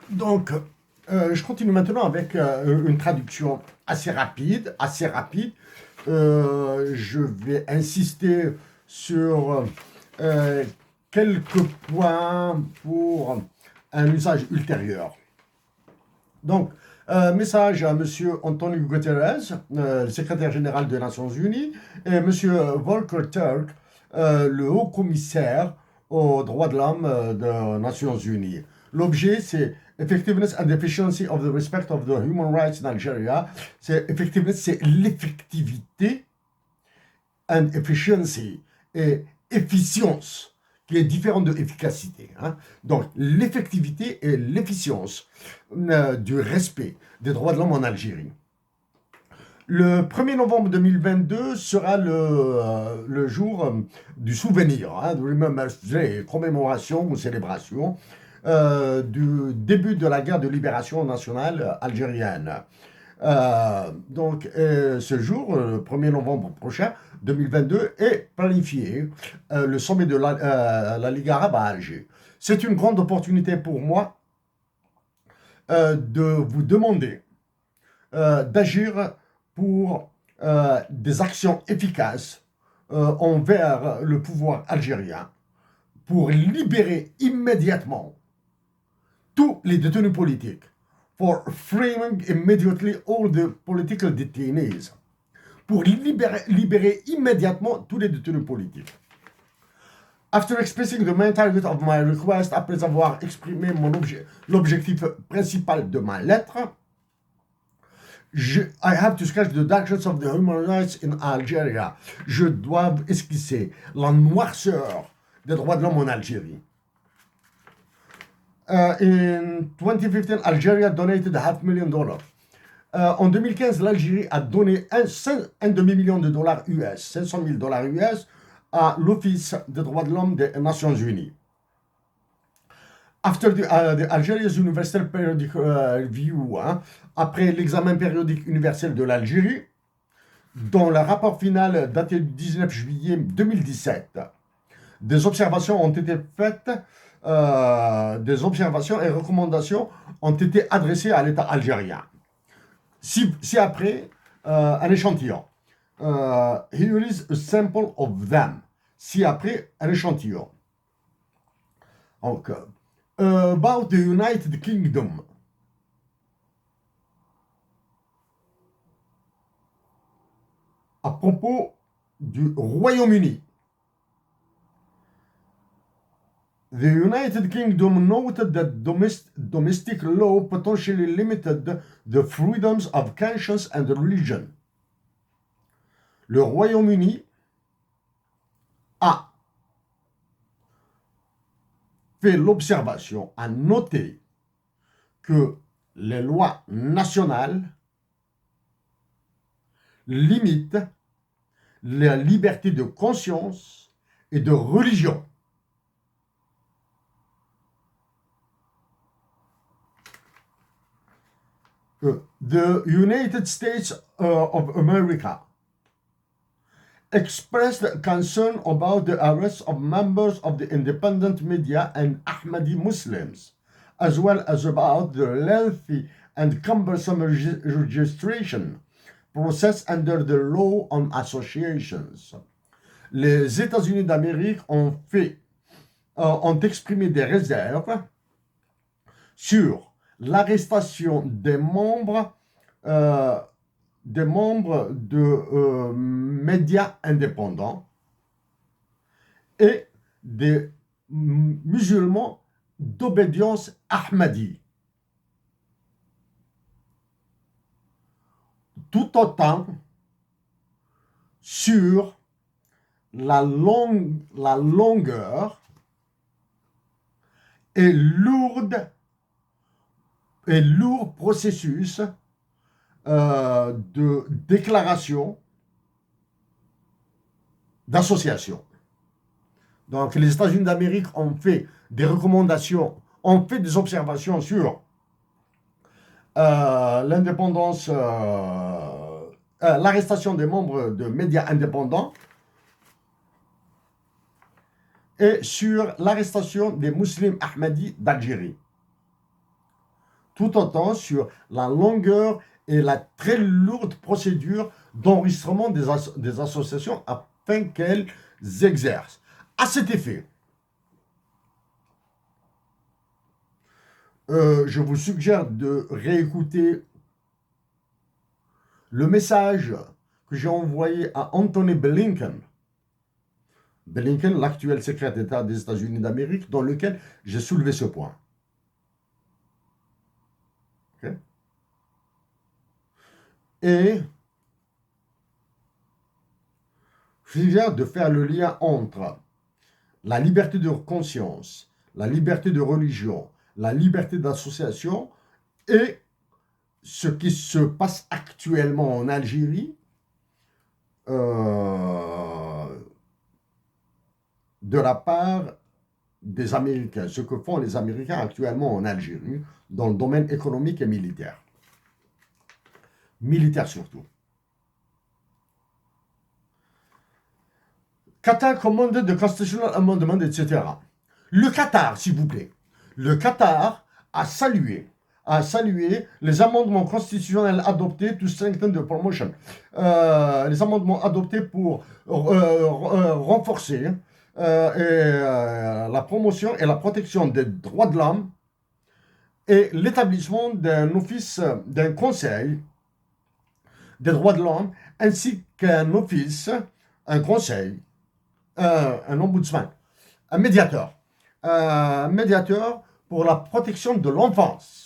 Donc, je continue maintenant avec une traduction assez rapide, assez rapide. Je vais insister sur euh, quelques points pour un usage ultérieur. Donc, message à Monsieur Antonio Guterres, le secrétaire général des Nations Unies, et Monsieur Volker Turk, le haut commissaire aux droits de l'homme des Nations Unies. L'objet, c'est Effectiveness and Efficiency of the Respect of the Human Rights in Algeria. C'est effectiveness, c'est l'effectivité and efficiency et efficience qui est différente de efficacité. Hein. Donc, l'effectivité et l'efficience du respect des droits de l'homme en Algérie. Le 1er novembre 2022 sera le jour du souvenir, hein, de Remembrance Day, commémoration ou célébration du début de la guerre de libération nationale algérienne. Ce jour, le 1er novembre prochain, 2022, est planifié le sommet de la Ligue arabe à Alger. C'est une grande opportunité pour moi de vous demander d'agir pour des actions efficaces envers le pouvoir algérien pour libérer immédiatement tous les détenus politiques, for freeing immediately all the political detainees, pour libérer immédiatement tous les détenus politiques. After expressing the main target of my request, après avoir exprimé l'objectif principal de ma lettre, I have to sketch the darkness of the human rights in Algeria. Je dois esquisser la noirceur des droits de l'homme en Algérie. In 2015, Algeria donated $500,000. En 2015, l'Algérie a donné un demi-million de dollars US, 500 000 dollars US, à l'Office des droits de l'homme des Nations Unies. After the Algeria's Universal Periodic Review, hein, après l'examen périodique universel de l'Algérie, dont le rapport final daté du 19 juillet 2017, des observations ont été faites, des observations et recommandations ont été adressées à l'État algérien. Si après, un échantillon. Here is a sample of them. Si après, un échantillon. Donc, about the United Kingdom. À propos du Royaume-Uni. The United Kingdom noted that domestic law potentially limited the freedoms of conscience and religion. Le Royaume-Uni a fait l'observation, a noté que les lois nationales limitent la liberté de conscience et de religion. The United States of America expressed concern about the arrest of members of the independent media and Ahmadi Muslims, as well as about the lengthy and cumbersome registration process under the law on associations. Les États-Unis d'Amérique ont exprimé des réserves sur l'arrestation des membres de médias indépendants et des musulmans d'obédience ahmadi. Tout autant sur la longueur et lourd processus de déclaration d'association. Donc, les États-Unis d'Amérique ont fait des recommandations, ont fait des observations sur l'indépendance, l'arrestation des membres de médias indépendants et sur l'arrestation des musulmans ahmadis d'Algérie. tout autant sur la longueur et la très lourde procédure d'enregistrement des associations afin qu'elles exercent. À cet effet, je vous suggère de réécouter le message que j'ai envoyé à Anthony Blinken, l'actuel secrétaire d'État des États-Unis d'Amérique, dans lequel j'ai soulevé ce point. Okay? Et je suggère de faire le lien entre la liberté de conscience, la liberté de religion, la liberté d'association et ce qui se passe actuellement en Algérie de la part des Américains, ce que font les Américains actuellement en Algérie dans le domaine économique et militaire. Militaire surtout. Qatar commanded the constitutional amendment, etc. Le Qatar, s'il vous plaît, le Qatar a salué les amendements constitutionnels adoptés to strengthen the promotion. Les amendements adoptés pour renforcer la promotion et la protection des droits de l'homme et l'établissement d'un office, d'un conseil des droits de l'homme, ainsi qu'un office, un conseil, un ombudsman, un médiateur pour la protection de l'enfance.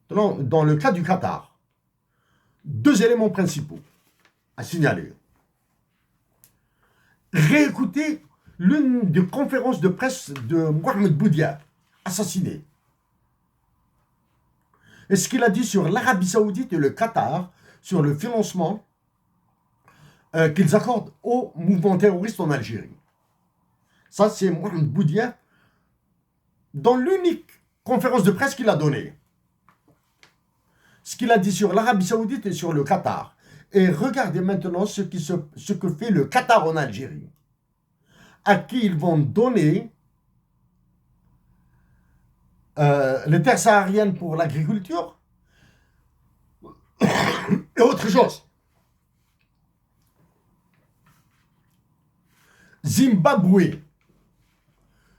Dans le cas du Qatar, deux éléments principaux à signaler. Réécoutez l'une des conférences de presse de Mohamed Boudia, assassiné. Et ce qu'il a dit sur l'Arabie Saoudite et le Qatar, sur le financement qu'ils accordent au mouvement terroriste en Algérie. Ça, c'est Mohamed Boudia dans l'unique conférence de presse qu'il a donnée. Ce qu'il a dit sur l'Arabie Saoudite et sur le Qatar. Et regardez maintenant ce que fait le Qatar en Algérie. À qui ils vont donner les terres sahariennes pour l'agriculture et autre chose. Zimbabwe.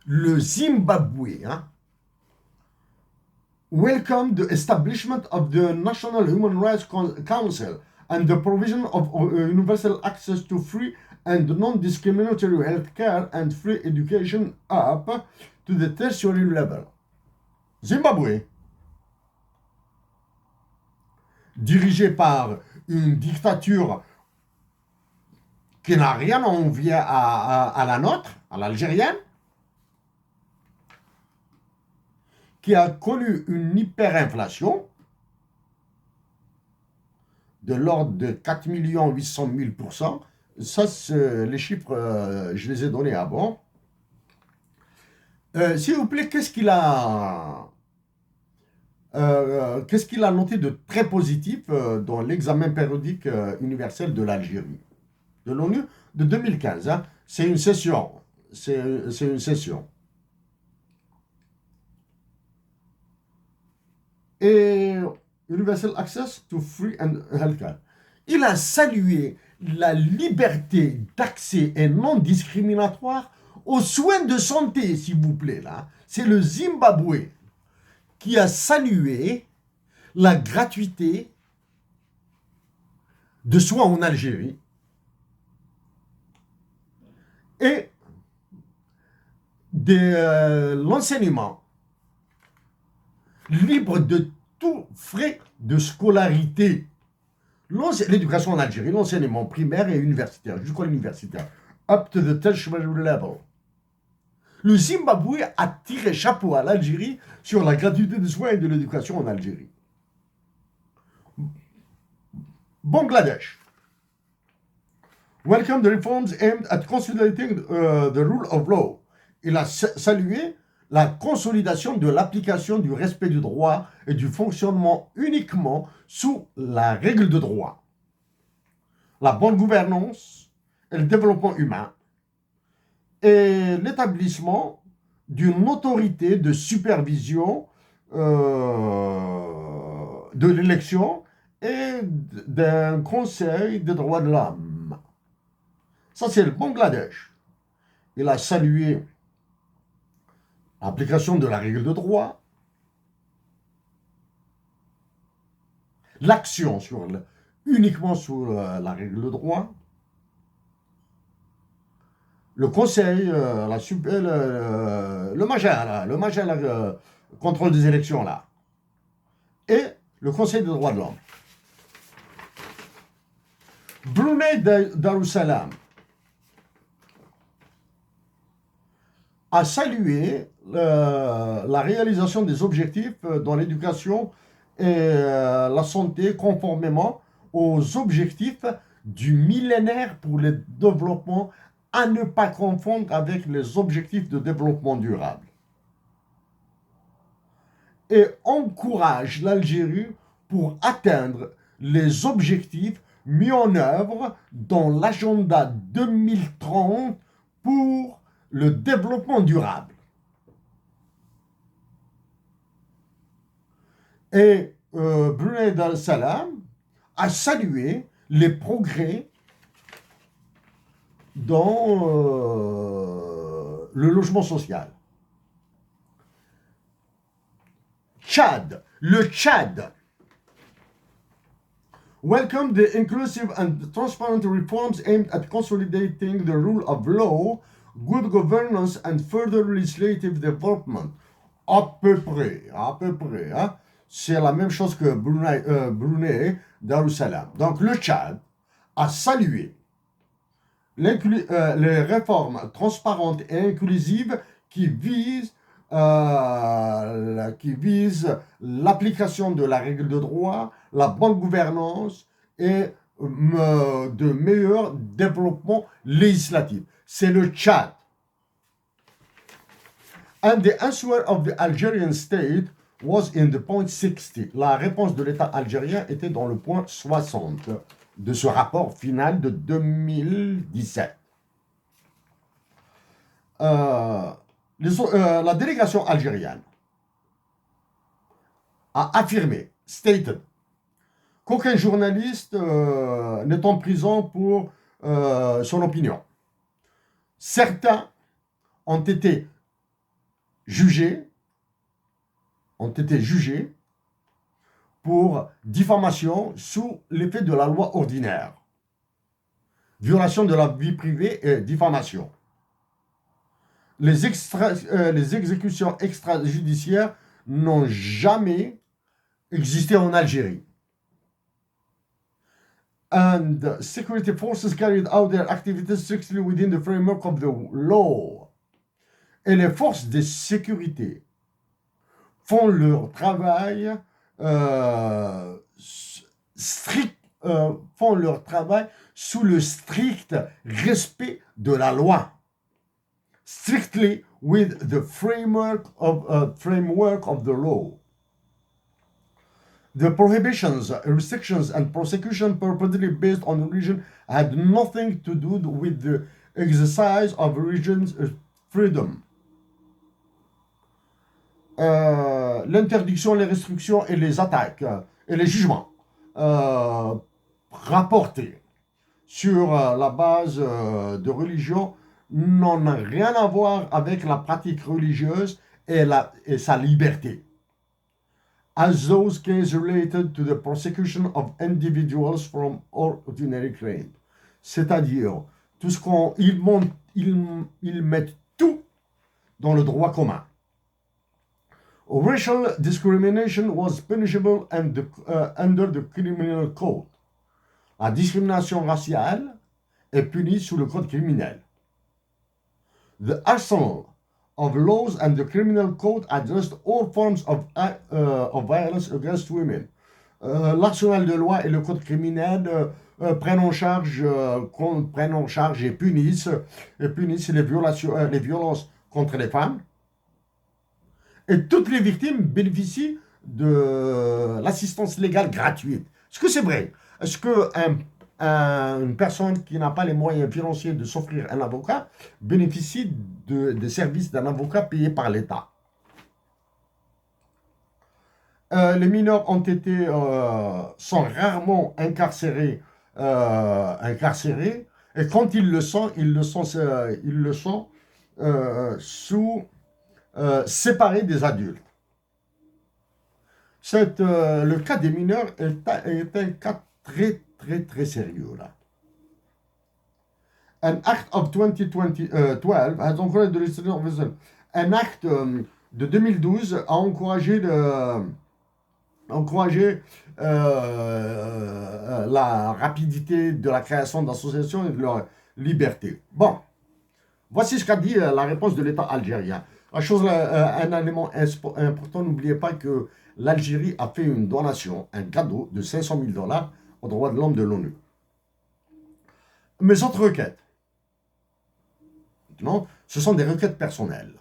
Le Zimbabwe, hein, welcomed the establishment of the National Human Rights Council and the provision of universal access to free and non-discriminatory health care and free education up to the tertiary level. Zimbabwe, dirigé par une dictature qui n'a rien à envier à la nôtre, à l'algérienne, qui a connu une hyperinflation de l'ordre de 4 800 000%. Ça, les chiffres, je les ai donnés avant. S'il vous plaît, qu'est-ce qu'il a noté de très positif dans l'examen périodique universel de l'Algérie, de l'ONU de 2015, hein? C'est une session. C'est une session. Et Universal Access to Free and Healthcare. Il a salué la liberté d'accès et non discriminatoire aux soins de santé, s'il vous plaît, là. C'est le Zimbabwe qui a salué la gratuité de soins en Algérie et de l'enseignement libre de tout frais de scolarité. L'éducation en Algérie, l'enseignement primaire et universitaire, jusqu'à l'universitaire, up to the tertiary level. Le Zimbabwe a tiré chapeau à l'Algérie sur la gratuité des soins et de l'éducation en Algérie. Bangladesh. Welcome the reforms aimed at consolidating the rule of law. Il a salué la consolidation de l'application du respect du droit et du fonctionnement uniquement sous la règle de droit, la bonne gouvernance et le développement humain, et l'établissement d'une autorité de supervision de l'élection et d'un conseil des droits de l'homme. Ça, c'est le Bangladesh. Il a salué l'application de la règle de droit, l'action uniquement sur la règle de droit, le conseil, le major, contrôle des élections là, et le conseil des droits de l'homme. Brunei Darussalam a salué la réalisation des objectifs dans l'éducation et la santé conformément aux objectifs du millénaire pour le développement, à ne pas confondre avec les objectifs de développement durable. Et encourage l'Algérie pour atteindre les objectifs mis en œuvre dans l'agenda 2030 pour le développement durable. Et Brunei Darussalam a salué les progrès dans le logement social. Tchad, le Tchad. Welcome the inclusive and transparent reforms aimed at consolidating the rule of law, good governance and further legislative development. À peu près, hein. C'est la même chose que Brunei Darussalam. Donc le Tchad a salué les réformes transparentes et inclusives qui visent l'application de la règle de droit, la bonne gouvernance et de meilleurs développements législatifs. C'est le Tchad. And the answer of the Algerian state was in the point 60. La réponse de l'État algérien était dans le point 60 de ce rapport final de 2017. La délégation algérienne a affirmé, stated, qu'aucun journaliste n'est en prison pour son opinion. Certains ont été jugés pour diffamation sous l'effet de la loi ordinaire, violation de la vie privée et diffamation. Les exécutions extrajudiciaires n'ont jamais existé en Algérie. And security forces carried out their activities strictly within the framework of the law. Et les forces de sécurité font leur travail sous le strict respect de la loi. Strictly with the framework of the law. The prohibitions, restrictions, and prosecution purportedly based on religion had nothing to do with the exercise of religion's freedom. L'interdiction, les restrictions et les attaques et les jugements rapportés sur la base de religion n'ont rien à voir avec la pratique religieuse et sa liberté. As those cases related to the prosecution of individuals from ordinary crime. C'est-à-dire, tout ce ils mettent tout dans le droit commun. Racial discrimination was punishable under the criminal code. La discrimination raciale est punie sous le code criminel. The arsenal of laws and the criminal code addressed all forms of violence against women. L'arsenal de loi et le code criminel prennent en charge et punissent les violences contre les femmes. Et toutes les victimes bénéficient de l'assistance légale gratuite. Est-ce que c'est vrai? Est-ce qu'un une personne qui n'a pas les moyens financiers de s'offrir un avocat bénéficie des services d'un avocat payé par l'État. Les mineurs sont rarement incarcérés, et quand ils le sont, séparés des adultes. Le cas des mineurs est un cas très, très, très sérieux là. An act of 2012 has encouraged the restriction of the... Un acte de 2012 a encouragé la rapidité de la création d'associations et de leur liberté. Bon, voici ce qu'a dit la réponse de l'État algérien. Un élément important, n'oubliez pas que l'Algérie a fait une donation, un cadeau de 500 000 $ aux droits de l'homme de l'ONU. Mes autres requêtes, maintenant, ce sont des requêtes personnelles.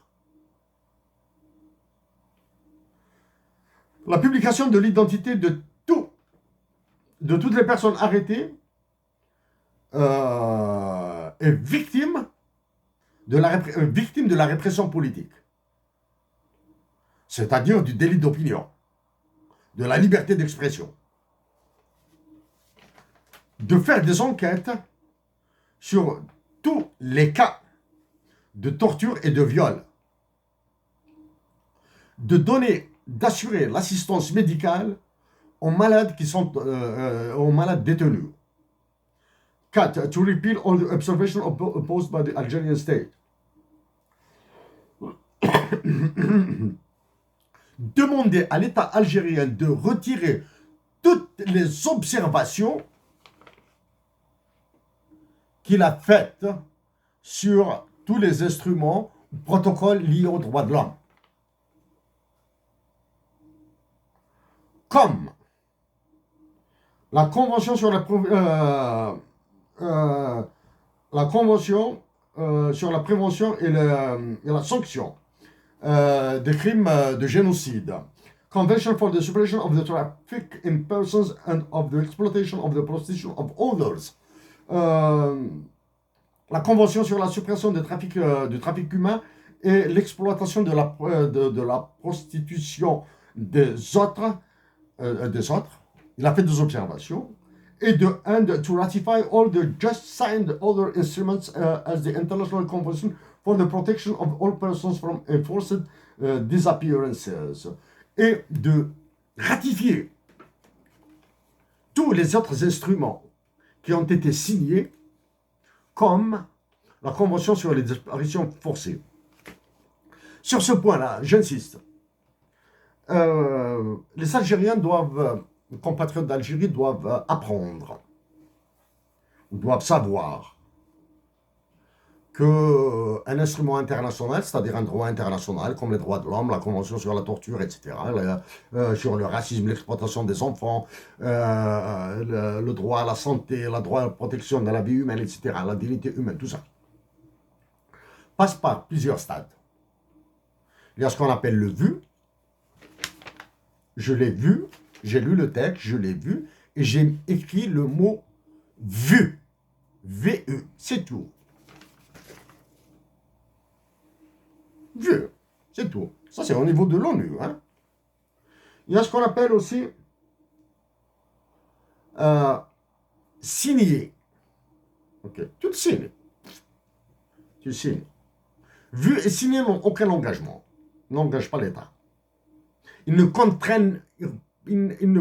La publication de l'identité de toutes les personnes arrêtées est victime de la répression politique, c'est-à-dire du délit d'opinion, de la liberté d'expression. De faire des enquêtes sur tous les cas de torture et de viol, d'assurer l'assistance médicale aux malades aux malades détenus. 4. To repeal all the observations opposed by the Algerian state. Demander à l'État algérien de retirer toutes les observations qu'il a faites sur tous les instruments, protocoles liés aux droits de l'homme. Comme la Convention sur sur la prévention et la sanction des crimes de génocide. Convention for the Suppression of the Traffic in Persons and of the Exploitation of the Prostitution of Others. La Convention sur la suppression du trafic humain et l'exploitation de la prostitution des autres. Il a fait des observations. And to ratify all the just signed other instruments as the International Convention for the Protection of All Persons from Enforced Disappearances. Et de ratifier tous les autres instruments qui ont été signés, comme la Convention sur les disparitions forcées. Sur ce point-là, j'insiste. Les Algériens les compatriotes d'Algérie doivent apprendre, ou doivent savoir qu'un instrument international, c'est-à-dire un droit international, comme les droits de l'homme, la Convention sur la torture, etc., sur le racisme, l'exploitation des enfants, le droit à la santé, le droit à la protection de la vie humaine, etc., la dignité humaine, tout ça, passe par plusieurs stades. Il y a ce qu'on appelle le vu. Je l'ai vu, j'ai lu le texte, je l'ai vu, et j'ai écrit le mot vu. V-E, c'est tout. Vu, c'est tout. Ça, c'est au niveau de l'ONU. Hein. Il y a ce qu'on appelle aussi signer. Ok, tu le signes. Tu le signes. Vu et signé n'ont aucun engagement. N'engagent pas l'État. Ils ne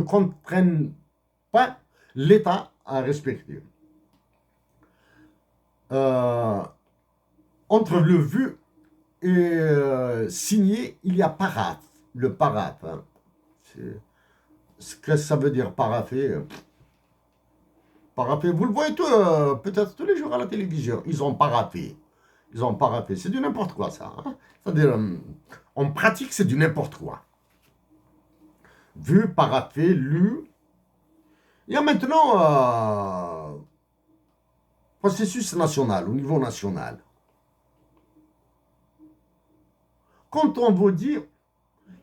contraignent pas l'État à respecter. Entre le vu et signé, il y a paraphe. Le paraphe. Hein. Qu'est-ce que ça veut dire, parapher? Paraphé, vous le voyez peut-être tous les jours à la télévision. Ils ont paraphé. C'est du n'importe quoi, ça. Hein. C'est-à-dire, en pratique, c'est du n'importe quoi. Vu, paraphé, lu. Il y a maintenant processus national, au niveau national. Quand on veut dire,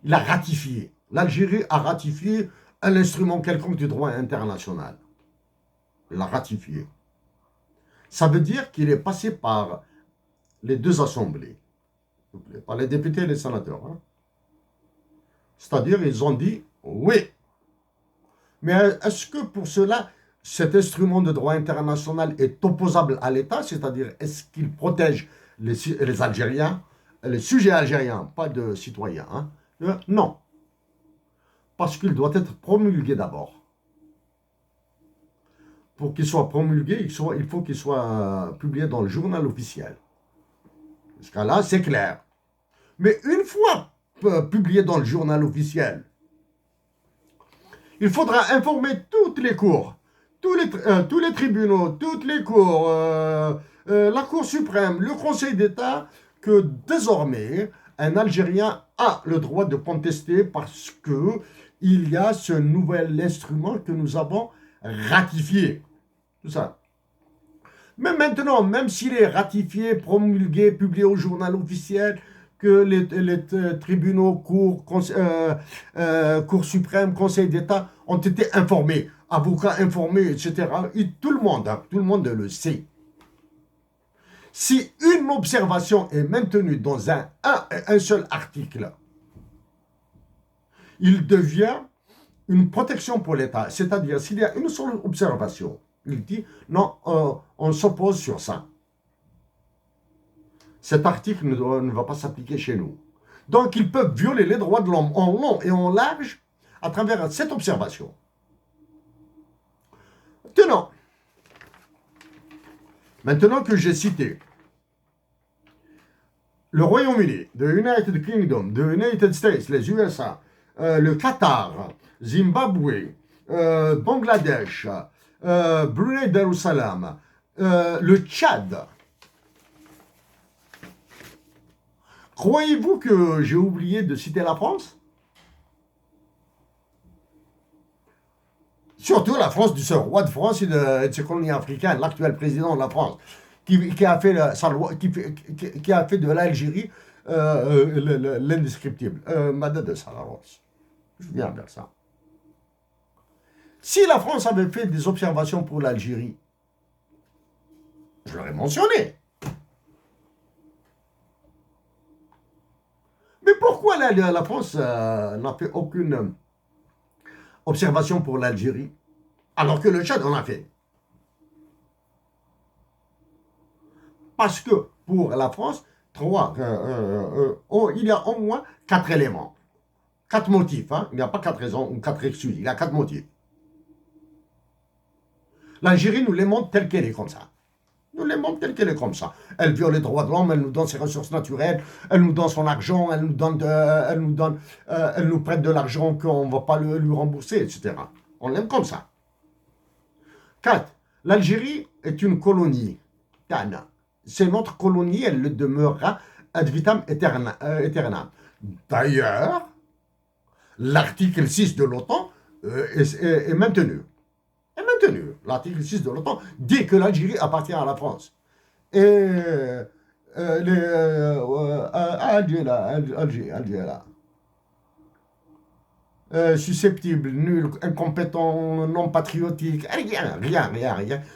il a ratifié. L'Algérie a ratifié un instrument quelconque du droit international. l'a ratifié. Ça veut dire qu'il est passé par les deux assemblées, par les députés et les sénateurs. Hein. C'est-à-dire, ils ont dit oui. Mais est-ce que pour cela, cet instrument de droit international est opposable à l'État? C'est-à-dire, est-ce qu'il protège les Algériens, les sujets algériens, pas de citoyens? Hein? Non. Parce qu'il doit être promulgué d'abord. Pour qu'il soit promulgué, il faut qu'il soit publié dans le journal officiel. Jusqu'à là, c'est clair. Mais une fois publié dans le journal officiel, il faudra informer toutes les cours, tous les tribunaux, toutes les cours, la Cour suprême, le Conseil d'État, que désormais, un Algérien a le droit de contester parce qu'il y a ce nouvel instrument que nous avons ratifié. Tout ça. Mais maintenant, même s'il est ratifié, promulgué, publié au journal officiel, que les tribunaux, Cour suprême, Conseil d'État ont été informés, avocats informés, etc. Et tout le monde le sait. Si une observation est maintenue dans un seul article, il devient une protection pour l'État. C'est-à-dire, s'il y a une seule observation, il dit, non, on s'oppose sur ça. Cet article ne va pas s'appliquer chez nous. Donc, ils peuvent violer les droits de l'homme en long et en large à travers cette observation. Maintenant que j'ai cité le Royaume-Uni, the United Kingdom, the United States, les USA, le Qatar, Zimbabwe, Bangladesh, Brunei Darussalam, le Tchad. Croyez-vous que j'ai oublié de citer la France? Surtout la France du roi de France et de ses colonies africaines, l'actuel président de la France, qui a fait de l'Algérie l'indescriptible. Madame de Salaros. Je viens vers ça. Si la France avait fait des observations pour l'Algérie, je l'aurais mentionné. Mais pourquoi la France n'a fait aucune observation pour l'Algérie, alors que le Tchad en a fait? Parce que pour la France, il y a au moins 4 éléments. 4 motifs. Hein? Il n'y a pas 4 raisons ou 4 excuses. Il y a 4 motifs. L'Algérie nous les montre telle qu'elle est comme ça. Nous les montre telle qu'elle est comme ça. Elle viole les droits de l'homme, elle nous donne ses ressources naturelles, elle nous donne son argent, elle nous prête de l'argent qu'on ne va pas lui rembourser, etc. On l'aime comme ça. 4. L'Algérie est une colonie. C'est notre colonie, elle le demeurera ad vitam aeternam. D'ailleurs, l'article 6 de l'OTAN est maintenu. L'article 6 de l'OTAN dit que l'Algérie appartient à la France. Et Alger là. Susceptible, nul, incompétent, non patriotique, rien,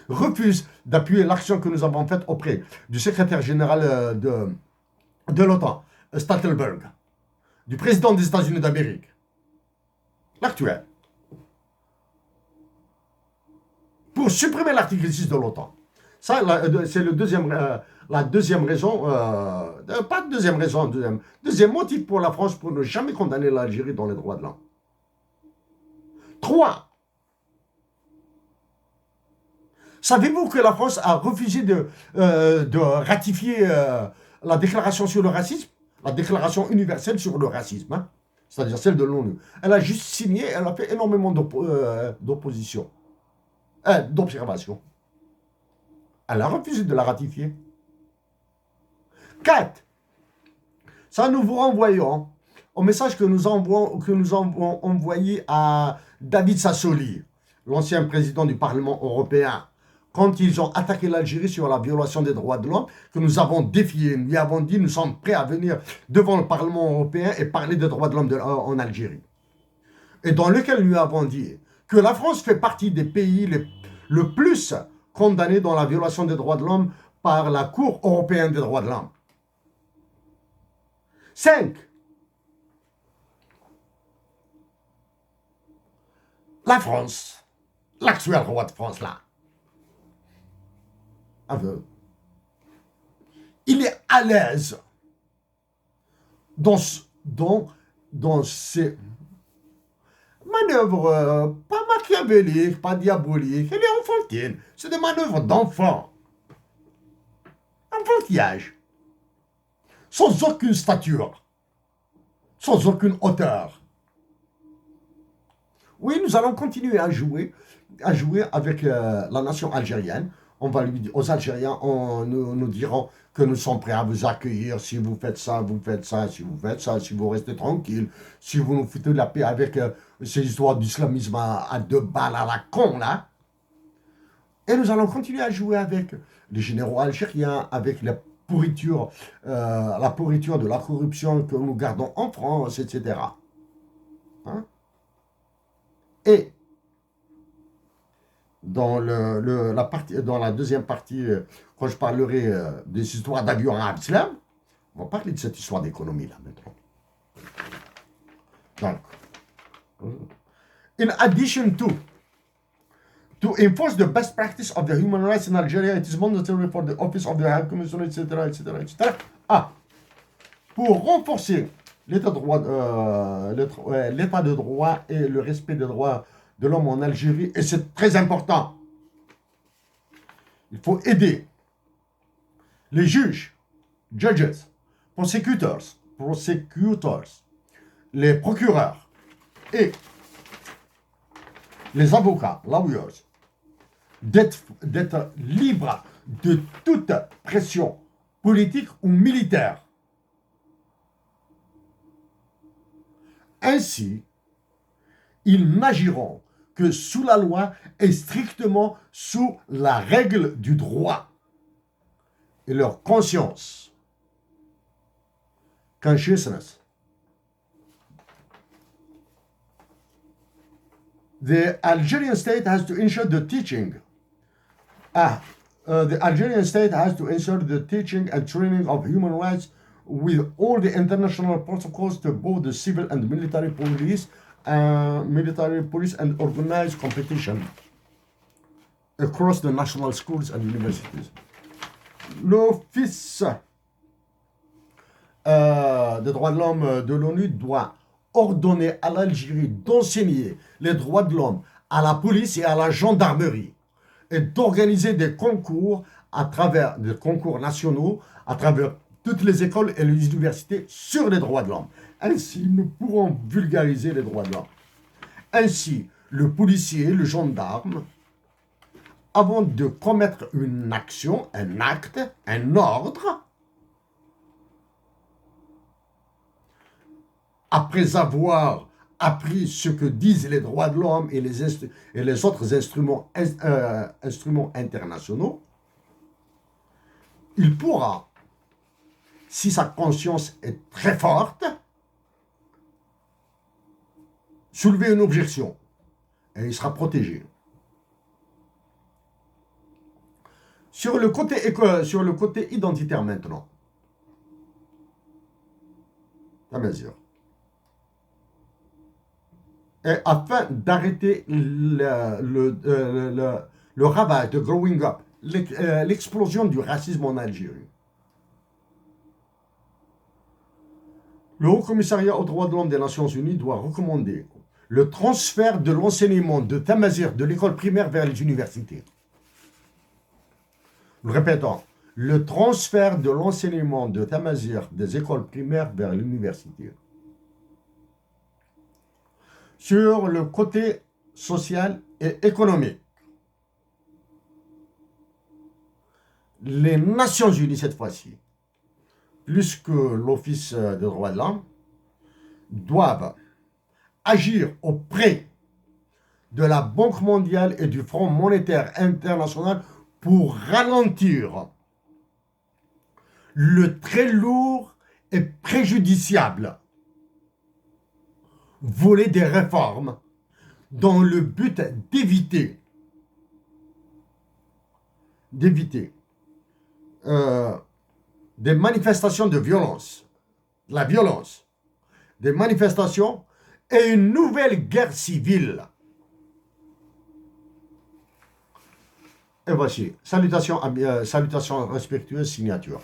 refuse d'appuyer l'action que nous avons faite auprès du secrétaire général de l'OTAN, Stoltenberg, du président des États-Unis d'Amérique, l'actuel, pour supprimer l'article 6 de l'OTAN. Ça, c'est la deuxième raison, pas de deuxième raison, deuxième motif pour la France pour ne jamais condamner l'Algérie dans les droits de l'homme. 3. Savez-vous que la France a refusé de ratifier la déclaration sur le racisme, la déclaration universelle sur le racisme, hein, c'est-à-dire celle de l'ONU. Elle a juste signé, elle a fait énormément d'opposition, d'observation. Elle a refusé de la ratifier. 4. Ça, nous vous renvoyons au message que nous avons envoyé à David Sassoli, l'ancien président du Parlement européen, quand ils ont attaqué l'Algérie sur la violation des droits de l'homme, que nous avons défié. Nous lui avons dit, nous sommes prêts à venir devant le Parlement européen et parler des droits de l'homme en Algérie. Et dans lequel nous lui avons dit que la France fait partie des pays le plus condamné dans la violation des droits de l'homme par la Cour européenne des droits de l'homme. 5. La France, l'actuel roi de France là, il est à l'aise dans ses manœuvres pas machiavéliques, pas diaboliques, elle est enfantine. C'est des manœuvres d'enfant. Enfantillage. Sans aucune stature. Sans aucune hauteur. Oui, nous allons continuer à jouer avec la nation algérienne. On va lui dire, aux Algériens, nous dirons que nous sommes prêts à vous accueillir si vous faites ça, vous faites ça, si vous faites ça, si vous restez tranquille, si vous nous foutez la paix avec ces histoires d'islamisme à 2 balles à la con, là. Et nous allons continuer à jouer avec les généraux algériens, avec la pourriture de la corruption que nous gardons en France, etc. Hein? Et dans la deuxième partie, quand je parlerai des histoires d'avions arabes islam, on va parler de cette histoire d'économie là maintenant. Donc, in addition to enforce the best practice of the human rights in Algeria, it is mandatory for the office of the High Commission, etc., etc., etc. Ah, pour renforcer l'état de droit et le respect des droits de l'homme en Algérie, et c'est très important. Il faut aider les juges, judges, prosecutors, les procureurs et les avocats, lawyers, d'être libres de toute pression politique ou militaire. Ainsi, ils n'agiront que sous la loi et strictement sous la règle du droit. Et leur conscience, consciousness. The Algerian state has to ensure the teaching. The Algerian state has to ensure the teaching and training of human rights with all the international protocols to both the civil and military police and organized competition across the national schools and universities. L'Office des droits de l'homme de l'ONU doit ordonner à l'Algérie d'enseigner les droits de l'homme à la police et à la gendarmerie et d'organiser des concours des concours nationaux à travers toutes les écoles et les universités sur les droits de l'homme. Ainsi, nous pourrons vulgariser les droits de l'homme. Ainsi, le policier, le gendarme, avant de commettre une action, un acte, un ordre, après avoir appris ce que disent les droits de l'homme et les autres instruments internationaux, il pourra, si sa conscience est très forte, soulever une objection et il sera protégé. Sur le côté identitaire maintenant, la mesure. Et afin d'arrêter le ravage de growing up, l'explosion du racisme en Algérie, le Haut Commissariat aux droits de l'homme des Nations Unies doit recommander le transfert de l'enseignement de Tamazir de l'école primaire vers les universités. Nous répétons, le transfert de l'enseignement de Tamazir des écoles primaires vers l'université. Sur le côté social et économique, les Nations Unies cette fois-ci, plus que l'Office des droits de l'homme, doivent agir auprès de la Banque mondiale et du Fonds monétaire international pour ralentir le très lourd et préjudiciable volet des réformes dans le but d'éviter d'éviter des manifestations de violence, de la violence, des manifestations et une nouvelle guerre civile. Et voici, salutations respectueuses, signature.